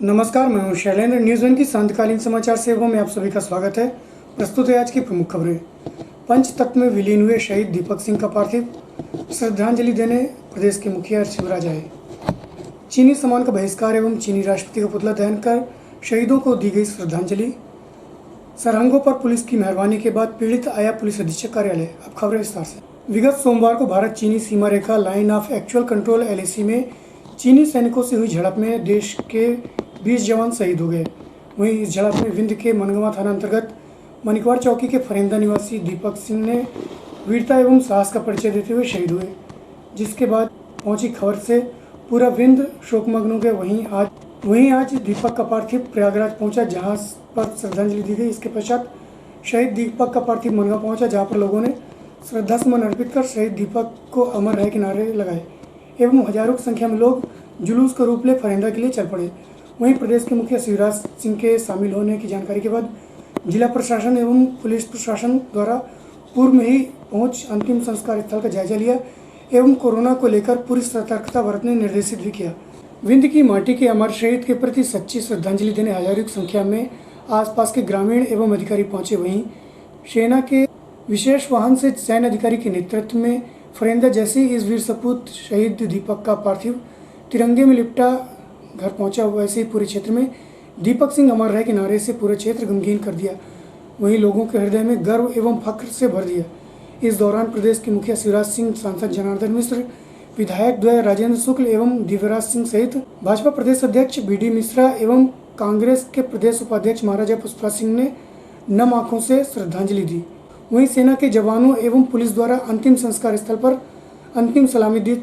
नमस्कार, मैं हूं शैलेंद्र। न्यूज़ वन की सांध्यकालीन समाचार सेवा में आप सभी का स्वागत है। प्रस्तुत है आज की प्रमुख खबरें। पंचतत्व में विलीन हुए शहीद दीपक सिंह का पार्थिव, श्रद्धांजलि देने प्रदेश के मुखिया शिवराज आए। चीनी सामान का बहिष्कार एवं चीनी राष्ट्रपति का पुतला दहन कर शहीदों को दी गई श्रद्धांजलि। सरहंगों पर पुलिस की मेहरबानी के बाद पीड़ित आया पुलिस अधीक्षक कार्यालय। अब खबरें विस्तार से। विगत सोमवार को भारत चीनी सीमा रेखा line of actual control LAC में चीनी सैनिकों से हुई झड़प में देश के 20 जवान शहीद हो गए। वहीं इस झड़प में विंध्य के मनगवा थाना अंतर्गत मनिकवाड़ चौकी के फरेंदा निवासी दीपक सिंह ने वीरता एवं साहस का परिचय देते हुए शहीद हुए, जिसके बाद पहुंची खबर से पूरा विंध्य शोकमग्न हो गया। वहीं आज दीपक का पार्थिव प्रयागराज पहुंचा, जहां पर श्रद्धांजलि दी गई। इसके पश्चात शहीद दीपक का पार्थिव मनगा पहुंचा, जहाँ पर लोगों ने श्रद्धासुमन अर्पित कर शहीद दीपक को अमर रहे के नारे लगाए एवं हजारों की संख्या में लोग जुलूस का रूप ले फरेंदा के लिए चल पड़े। वहीं प्रदेश के मुखिया शिवराज सिंह के शामिल होने की जानकारी के बाद जिला प्रशासन एवं पुलिस प्रशासन द्वारा पूर्व में ही पहुंच अंतिम संस्कार स्थल का जायजा लिया एवं कोरोना को लेकर पूरी सतर्कता बरतने निर्देशित भी किया। विंध्य की माटी के अमर शहीद के प्रति सच्ची श्रद्धांजलि देने हजारों की संख्या में आसपास के ग्रामीण एवं अधिकारी पहुंचे। वहीं सेना के विशेष वाहन से सैन्य अधिकारी के नेतृत्व में फरेंदा जैसे इस वीर सपूत शहीद दीपक का पार्थिव तिरंगे में लिपटा घर पहुंचा। वैसे ही पूरे क्षेत्र में दीपक सिंह अमर रहे के नारे से पूरा क्षेत्र गमगीन कर दिया। वहीं लोगों के हृदय में गर्व एवं फख्र से भर दिया। इस दौरान प्रदेश के मुखिया शिवराज सिंह, सांसद जनार्दन मिश्र, विधायक द्वय राजेंद्र शुक्ल एवं दिव्यराज सिंह सहित भाजपा प्रदेश अध्यक्ष BD मिश्रा एवं कांग्रेस के प्रदेश उपाध्यक्ष महाराजा पुष्पराज सिंह ने नम आंखों से श्रद्धांजलि दी। वहीं सेना के जवानों एवं पुलिस द्वारा अंतिम संस्कार स्थल पर अंतिम सलामी दी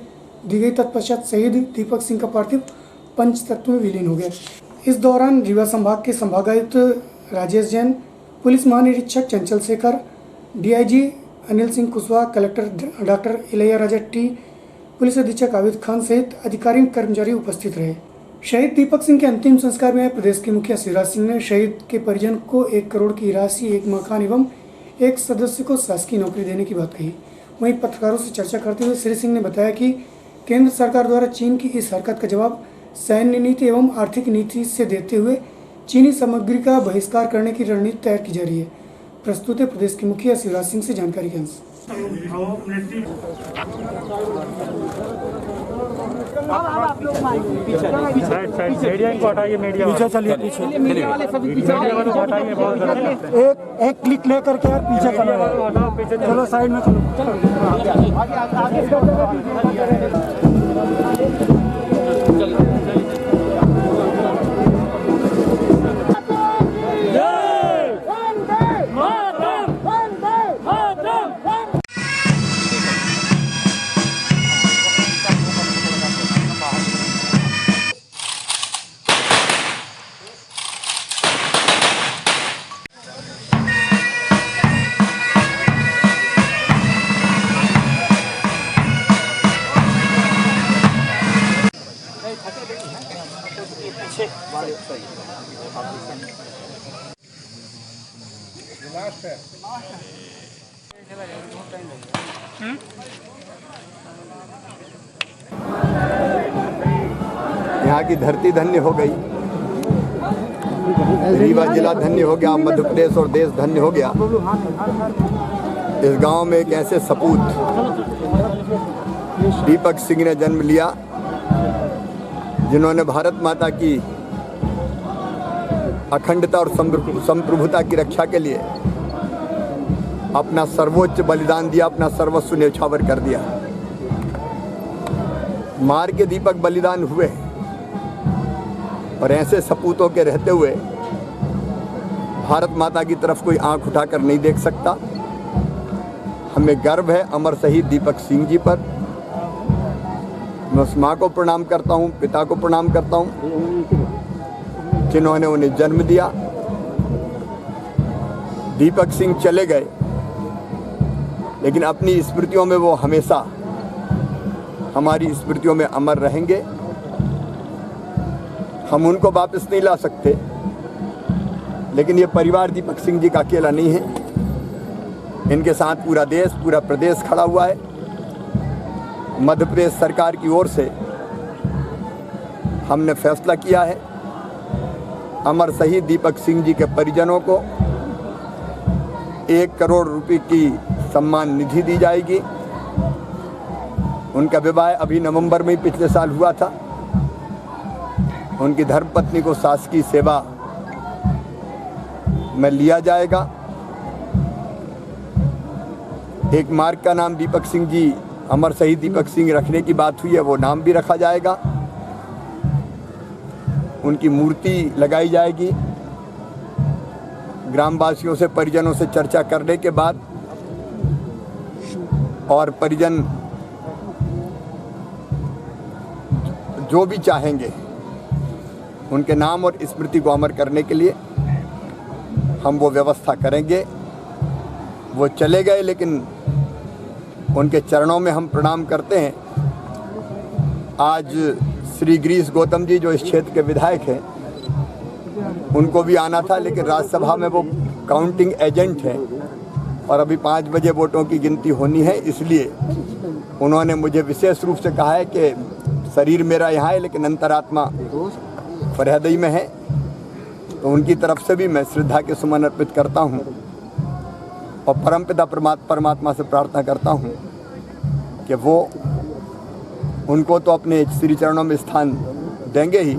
गई। तत्पश्चात शहीद दीपक सिंह का पार्थिव पंचतत्व में विलीन हो गया। इस दौरान रीवा संभाग के संभागायुक्त राजेश जैन, पुलिस महानिरीक्षक Chanchal Shekhar, DIG Anil Singh Kushwaha, collector doctor Ilaiya Raja T, police अधीक्षक आबिद खान सहित अधिकारी कर्मचारी उपस्थित रहे। शहीद दीपक सिंह के अंतिम संस्कार में प्रदेश के मुखिया शिवराज सिंह ने शहीद के परिजन को 1 करोड़ की राशि, 1 मकान एवं 1 सदस्य को शासकीय नौकरी देने की बात कही। वहीं पत्रकारों से चर्चा करते हुए श्री सिंह ने बताया कि केंद्र सरकार द्वारा चीन की इस हरकत का जवाब सैन्य नीति एवं आर्थिक नीति से देते हुए चीनी सामग्री का बहिष्कार करने की रणनीति तैयार की जा रही है। प्रस्तुत है प्रदेश के मुखिया शिवराज सिंह से जानकारी के अंश। पीछे चलिए, पीछे मीडिया वाले सभी पीछे एक क्लिक लेकर के यार पीछे चलो, चलो साइड में चलो, यहाँ की धरती धन्य हो गई, रीवा जिला धन्य हो गया, मध्य प्रदेश और देश धन्य हो गया। इस गांव में एक ऐसे सपूत दीपक सिंह ने जन्म लिया, जिन्होंने भारत माता की अखंडता और संप्रभुता की रक्षा के लिए अपना सर्वोच्च बलिदान दिया, अपना सर्वस्व न्यौछावर कर दिया। मार के दीपक बलिदान हुए और ऐसे सपूतों के रहते हुए भारत माता की तरफ कोई आंख उठाकर नहीं देख सकता। हमें गर्व है अमर शहीद दीपक सिंह जी पर। मैं उस माँ को प्रणाम करता हूँ, पिता को प्रणाम करता हूँ, जिन्होंने उन्हें जन्म दिया। दीपक सिंह चले गए, लेकिन अपनी स्मृतियों में वो हमेशा हमारी स्मृतियों में अमर रहेंगे। हम उनको वापस नहीं ला सकते, लेकिन ये परिवार दीपक सिंह जी का अकेला नहीं है। इनके साथ पूरा देश, पूरा प्रदेश खड़ा हुआ है। मध्य प्रदेश सरकार की ओर से हमने फैसला किया है अमर शहीद दीपक सिंह जी के परिजनों को 1 करोड़ रुपए की सम्मान निधि दी जाएगी। उनका विवाह अभी नवंबर में ही पिछले साल हुआ था। उनकी धर्मपत्नी को शासकीय सेवा में लिया जाएगा। एक मार्ग का नाम दीपक सिंह जी, अमर शहीद दीपक सिंह रखने की बात हुई है, वो नाम भी रखा जाएगा। उनकी मूर्ति लगाई जाएगी। ग्रामवासियों से, परिजनों से चर्चा करने के बाद और परिजन जो भी चाहेंगे उनके नाम और स्मृति को अमर करने के लिए हम वो व्यवस्था करेंगे। वो चले गए, लेकिन उनके चरणों में हम प्रणाम करते हैं। आज श्री गिरीश गौतम जी जो इस क्षेत्र के विधायक हैं, उनको भी आना था, लेकिन राज्यसभा में वो काउंटिंग एजेंट हैं और अभी 5 बजे वोटों की गिनती होनी है, इसलिए उन्होंने मुझे विशेष रूप से कहा है कि शरीर मेरा यहाँ है लेकिन अंतरात्मा फरहदई में है। तो उनकी तरफ से भी मैं श्रद्धा के सुमन अर्पित करता हूँ और परमपिता परमात्मा से प्रार्थना करता हूँ कि वो उनको तो अपने श्री चरणों में स्थान देंगे ही,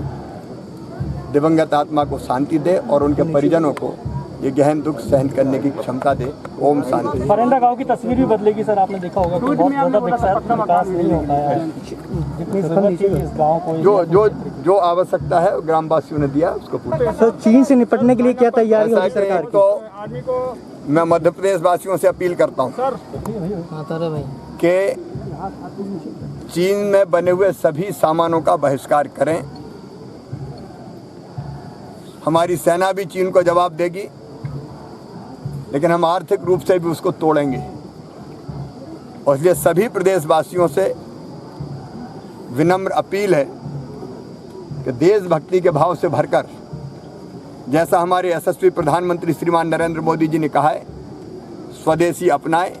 दिवंगत आत्मा को शांति दे और उनके परिजनों को ये गहन दुख सहन करने की क्षमता दे। ओम शांति। फरेंदा गांव की तस्वीर भी बदलेगी सर, आपने देखा होगा कि बहुत ज़्यादा विकास नहीं हो पाया है। जितनी जरूरत थी इस गांव को, जो आवश्यकता है ग्रामवासियों ने दिया उसको पूरा। सर, चीन से निपटने के लिए क्या तैयारी होगी सरकार की? तो मैं मध्य प्रदेश वासियों से अपील करता हूँ कि चीन में बने हुए सभी सामानों का बहिष्कार करें। हमारी सेना भी चीन को जवाब देगी, लेकिन हम आर्थिक रूप से भी उसको तोड़ेंगे। और इसलिए सभी प्रदेशवासियों से विनम्र अपील है कि देशभक्ति के भाव से भरकर, जैसा हमारे यशस्वी प्रधानमंत्री श्रीमान नरेंद्र मोदी जी ने कहा है, स्वदेशी अपनाएं,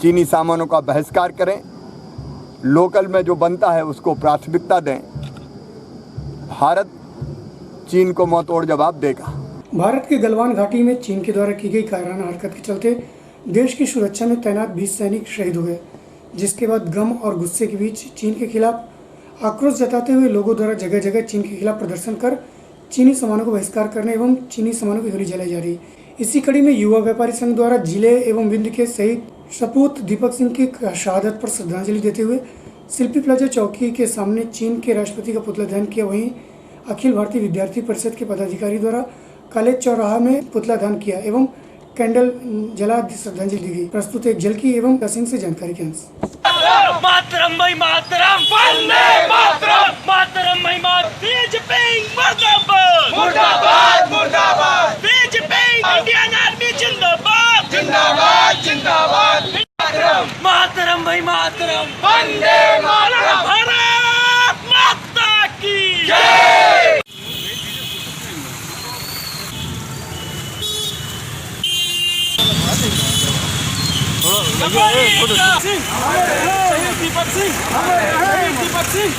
चीनी सामानों का बहिष्कार करें, लोकल में जो बनता है उसको प्राथमिकता दें। भारत चीन को मुंहतोड़ जवाब देगा। भारत के गलवान घाटी में चीन के द्वारा की गई कायराना हरकत के चलते देश की सुरक्षा में तैनात 20 सैनिक शहीद हुए, जिसके बाद गम और गुस्से के बीच चीन के खिलाफ आक्रोश जताते हुए लोगों द्वारा जगह जगह चीन के खिलाफ प्रदर्शन कर चीनी सामानों को बहिष्कार करने एवं चीनी सामानों की होली जलाई जा रही। इसी कड़ी में युवा व्यापारी संघ द्वारा जिले एवं विंध्य के शहीद सपूत दीपक सिंह की शहादत पर श्रद्धांजलि देते हुए शिल्पी प्लाजा चौकी के सामने चीन के राष्ट्रपति का पुतला दहन किया। वहीं अखिल भारतीय विद्यार्थी परिषद के पदाधिकारी द्वारा कॉलेज चौराहा में पुतला दहन किया एवं कैंडल जला श्रद्धांजलि दी गई। प्रस्तुत एक झलकी एवं सिंह से जानकारी के अंश। मातरम भाई मातरम, वंदे मातरम, मातरम भाई मातरम, बीजेपी मुर्दाबाद, मुर्दाबाद, मुर्दाबाद, बीजेपी इंडियन आर्मी जिंदाबाद, जिंदाबाद, जिंदाबाद, मातरम भाई मातरम, वंदे मातरम, भारत माता की जय। दीपक सिंह, दीपक सिंह, दीपक सिंह,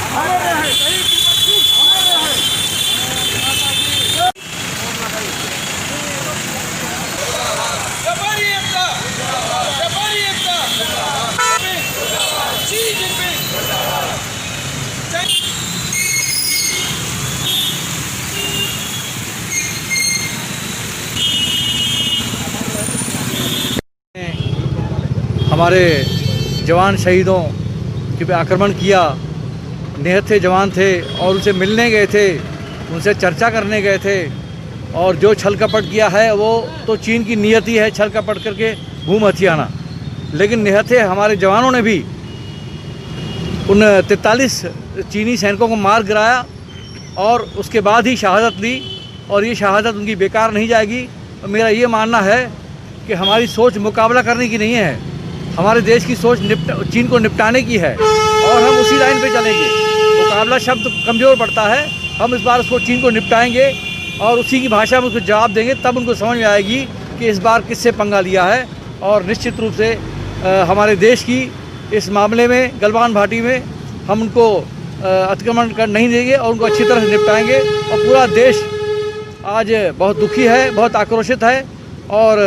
हमारे जवान शहीदों के पे आक्रमण किया, निहत्थे जवान थे और उनसे मिलने गए थे, उनसे चर्चा करने गए थे। और जो छल कपट किया है वो तो चीन की नियति है, छल कपट करके घूम हथियाना। लेकिन निहत्थे हमारे जवानों ने भी उन 43 चीनी सैनिकों को मार गिराया और उसके बाद ही शहादत दी, और ये शहादत उनकी बेकार नहीं जाएगी। मेरा ये मानना है कि हमारी सोच मुकाबला करने की नहीं है, हमारे देश की सोच चीन को निपटाने की है और हम उसी लाइन पे चलेंगे। मुकाबला शब्द कमज़ोर पड़ता है, हम इस बार उसको चीन को निपटाएंगे और उसी की भाषा में उसको जवाब देंगे, तब उनको समझ में आएगी कि इस बार किससे पंगा लिया है। और निश्चित रूप से हमारे देश की इस मामले में गलवान घाटी में हम उनको अतिक्रमण कर नहीं देंगे और उनको अच्छी तरह से निपटाएंगे और पूरा देश आज बहुत दुखी है, बहुत आक्रोशित है। और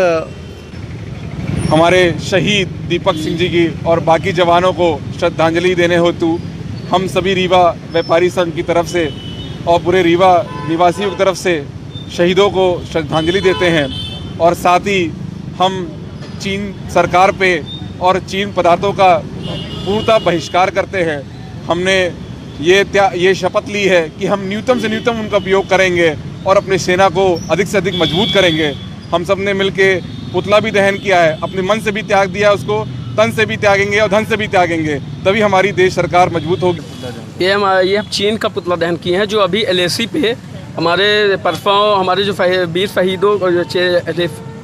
हमारे शहीद दीपक सिंह जी की और बाकी जवानों को श्रद्धांजलि देने हेतु हम सभी रीवा व्यापारी संघ की तरफ से और पूरे रीवा निवासियों की तरफ से शहीदों को श्रद्धांजलि देते हैं। और साथ ही हम चीन सरकार पे और चीन पदार्थों का पूर्णतः बहिष्कार करते हैं। हमने ये शपथ ली है कि हम न्यूनतम से न्यूनतम उनका उपयोग करेंगे और अपनी सेना को अधिक से अधिक मजबूत करेंगे। हम सब ने मिलकर पुतला भी दहन किया है, अपने मन से भी त्याग दिया, उसको तन से भी त्यागेंगे और धन से भी त्यागेंगे, तभी हमारी देश सरकार मजबूत होगी। ये हम चीन का पुतला दहन किए हैं, जो अभी LAC पे हमारे परसों हमारे जो वीर शहीदों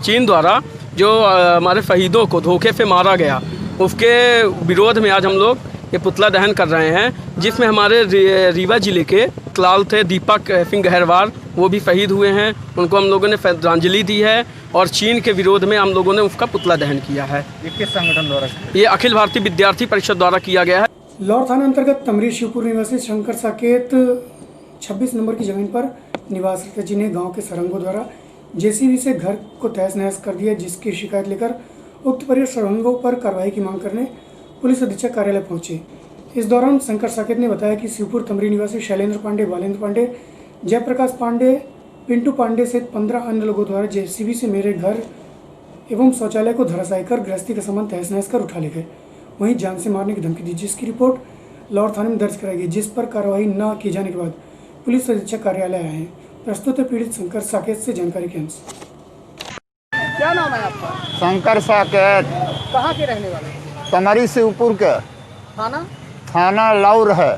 चीन द्वारा जो हमारे शहीदों को धोखे से मारा गया, उसके विरोध में आज हम लोग ये पुतला दहन कर रहे हैं, जिसमें हमारे रीवा जिले के कलाल थे दीपक सिंह गहरवार, वो भी शहीद हुए हैं। उनको हम लोगों ने श्रद्धांजलि दी है और चीन के विरोध में हम लोगों ने उसका पुतला दहन किया है। ये किस संगठन द्वारा? ये अखिल भारतीय विद्यार्थी परिषद द्वारा किया गया है। लौर थाना अंतर्गत तमरी शिवपुर निवासी शंकर साकेत 26 नंबर की जमीन पर निवास रखते, जिन्हें गांव के सरंगों द्वारा JCB से घर को तहस नहस कर दिया, जिसकी शिकायत लेकर उक्त परिवार सरंगों पर कार्रवाई की मांग करने पुलिस अधीक्षक कार्यालय पहुंचे। इस दौरान शंकर साकेत ने बताया कि शिवपुर तमरी निवासी शैलेंद्र पांडे, बालेंद्र पांडे, जयप्रकाश पांडे, पिंटू पांडे सहित 15 अन्य लोगों द्वारा JCB से मेरे घर एवं शौचालय को धराशायी कर गृहस्थी का सामान तहस नहस कर उठा ले गए, वहीं जान से मारने की धमकी दी, जिसकी रिपोर्ट लौर थाने में दर्ज कराई गई, जिस पर कार्रवाई न किए जाने के बाद पुलिस अधीक्षक कार्यालय आए हैं। प्रस्तुत है पीड़ित शंकर साकेत से जानकारी के अनुसार। क्या नाम है आपका? शंकर साकेत, कहाँ के रहने वाले? तमरी शिवपुर के। थाना लौर है।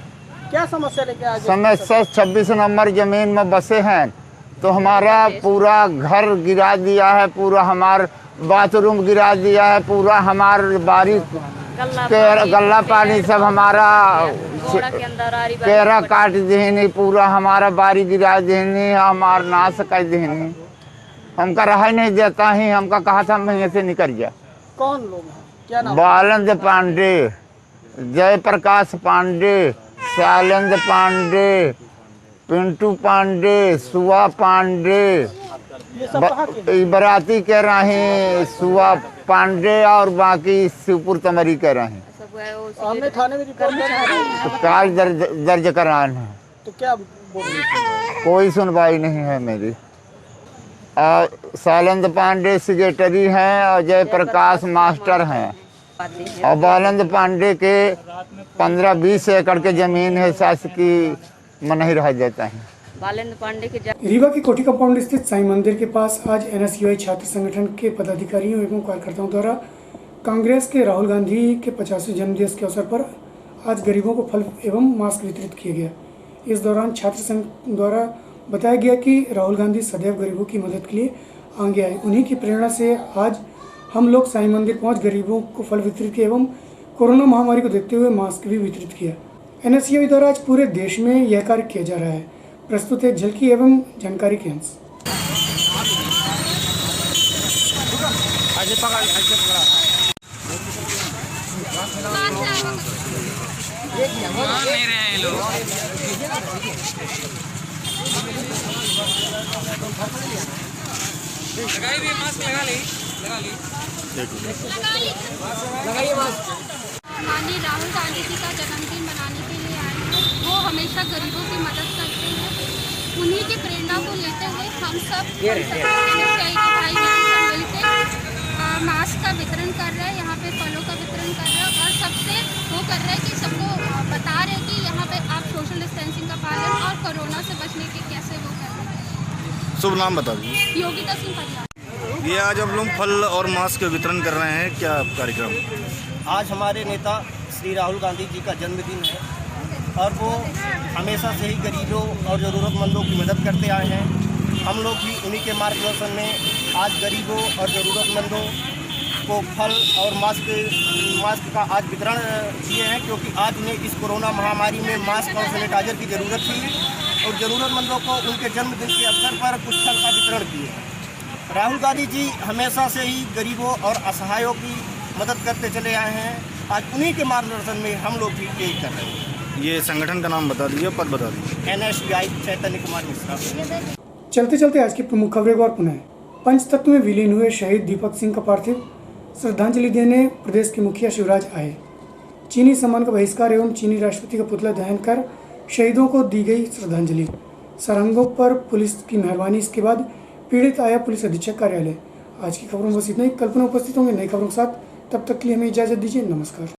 क्या समस्या लेके आज? समस्या 26 नंबर जमीन में बसे हैं, तो हमारा पूरा घर गिरा दिया है, पूरा हमार बाथरूम गिरा दिया है, पूरा हमार बारी गल्ला पानी सब हमारा केरा काट देनी, पूरा हमारा बारी गिरा देनी, हमार नाश कर देनी। हमका रहा नहीं देता ही, हमका कहा था मैं से निकल गया। कौन लोग हैं? क्या नाम? बालेंद्र पांडे, जयप्रकाश पांडे, शैलेंद्र पांडे, पिंटू पांडे, सुवा पांडे, बराती कह रहे हैं सुवा पांडे और बाकी शिवपुर तमरी कह रहे हैं। हमने थाने में रिपोर्ट तो काज दर्ज कराना है, तो क्या बोल रहे हैं? कोई सुनवाई नहीं है मेरी। और शैलेंद्र पांडे सेक्रेटरी हैं और जयप्रकाश मास्टर हैं, और बालेंद्र पांडे के 15-20 एकड़ के जमीन है, शासकीय में नहीं रह जाता है। बालेंद्र पांडे के रीवा के कोठी कंपाउंड स्थित साईं मंदिर के पास आज NSUI छात्र संगठन के पदाधिकारियों एवं कार्यकर्ताओं द्वारा कांग्रेस के राहुल गांधी के 50वें जन्मदिवस के अवसर पर आज गरीबों को फल एवं मास्क वितरित किया गया। इस दौरान छात्र संघ द्वारा बताया गया कि राहुल गांधी सदैव गरीबों की मदद के लिए आगे आए, उन्हीं की प्रेरणा से आज हम लोग साईं मंदिर पहुंच गरीबों को फल वितरित किए एवं कोरोना महामारी को देखते हुए मास्क भी वितरित किया। NSUI द्वारा आज पूरे देश में यह कार्य किया जा रहा है। प्रस्तुत है झलकी एवं जानकारी के अंश। माननीय राहुल गांधी जी का जन्मदिन मनाने के लिए आए हैं। वो हमेशा गरीबों की मदद करते हैं। उन्हीं की प्रेरणा को लेते हुए हम सब NSUI के भाई बहन मिलकर मास्क का वितरण कर रहे हैं, यहाँ पे फलों का वितरण कर रहे हैं और सबसे वो कर रहे हैं कि सबको बता रहे हैं कि यहाँ पे आप सोशल डिस्टेंसिंग का पालन और कोरोना से बचने के कैसे वो कर रहे हैं। शुभ नाम बता दीजिए। योगिता सिंह परिवार। ये आज हम लोग फल और मास्क वितरण कर रहे हैं, क्या कार्यक्रम? आज हमारे नेता श्री राहुल गांधी जी का जन्मदिन है और वो हमेशा से ही गरीबों और ज़रूरतमंदों की मदद करते आए हैं। हम लोग भी उन्हीं के मार्गदर्शन में आज गरीबों और ज़रूरतमंदों को फल और मास्क का आज वितरण किए हैं, क्योंकि आज उन्हें इस कोरोना महामारी में मास्क और सैनिटाइजर की ज़रूरत थी और ज़रूरतमंदों को उनके जन्मदिन के अवसर पर कुछ फल का वितरण किए। राहुल गांधी जी हमेशा से ही गरीबों और असहायों की मदद करते चले आए हैं। आज उन्हीं के मार्गदर्शन में हम लोग भी यही कर रहे हैं। ये संगठन का नाम बता दीजिए, पद बता दीजिए। NSUI चैतन्य कुमार मिश्रा। चलते चलते आज की प्रमुख खबरें और पुनः पंचतत्व में विलीन हुए शहीद दीपक सिंह का पार्थिव श्रद्धांजलि देने प्रदेश के मुखिया शिवराज आए। चीनी सम्मान का बहिष्कार एवं चीनी राष्ट्रपति का पुतला दहन कर शहीदों को दी गई श्रद्धांजलि। सरहंगों पर पुलिस की मेहरबानी। इसके बाद पीड़ित आया पुलिस अधीक्षक कार्यालय। आज की खबरों में बस इतना ही। कल्पना उपस्थित होंगे नई खबरों के साथ। तब तक के लिए हमें इजाजत दीजिए। नमस्कार।